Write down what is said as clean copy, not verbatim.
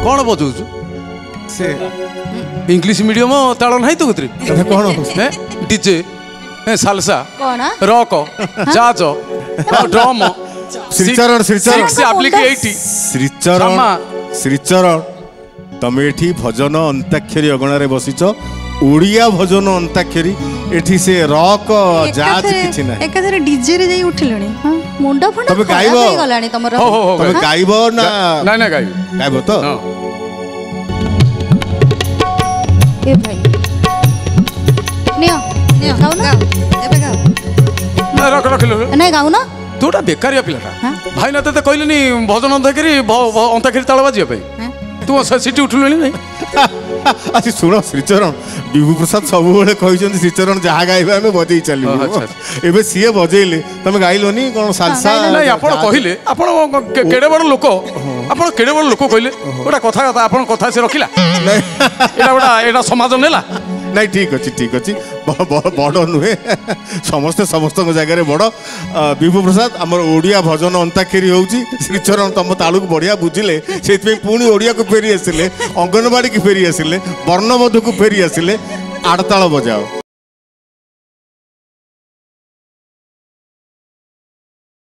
कौन बजाऊछु से English medium ताल नहीं तो कतरे कौन डीजे सालसा कौन रॉक जाज ड्रम श्रीचरण श्रीचरण श्रीचरण श्रीचरण तमे एठी भजन अंताक्षरी अगणार बसिच ओडिया भजन अंताक्षरी एठी से रॉक जाज किछि ना एकाधरे डीजे रे जाई उठिलणी हां मुंडा फंडा तमे गाइबो गलाणी तमरो तमे गाइबो ना ना ना गाइबो तो ए भाई नियो नियो गाउ ना एबे गाउ रख रख लो नहीं गाउ ना तोटा बेकारिया पिलाटा भाई ना ते कहलिनी भजन अंताक्षरी ताल बाजिया पे तू सीटी उठलु नहीं अच्छा सुनो श्रीचरण विभू प्रसाद सब बेले कहते श्रीचरण जहाँ गाइबा आम बजे चलू एबे सीए बजेले तुम गाइलोनी कौन सालसा नहीं आपण कहले आपण केडे बड़ लोक आपण केडे बड़ लोक कहले गोटा कथा आपण कथा से रखिला एटा समाज नेला नहीं ठीक अच्छी बड़ नुहे समस्ते समस्त जगह बड़ विभू प्रसाद आम ओडिया भजन अंताक्षरी होउची श्रीचरण तुम तालुक बढ़िया बुझिले से पुणी ओडिया को फेरी आसिले अंगनवाड़ी की फेरी आसिले वर्णमधु को फेरी आसिले आड़ताल बजाओ।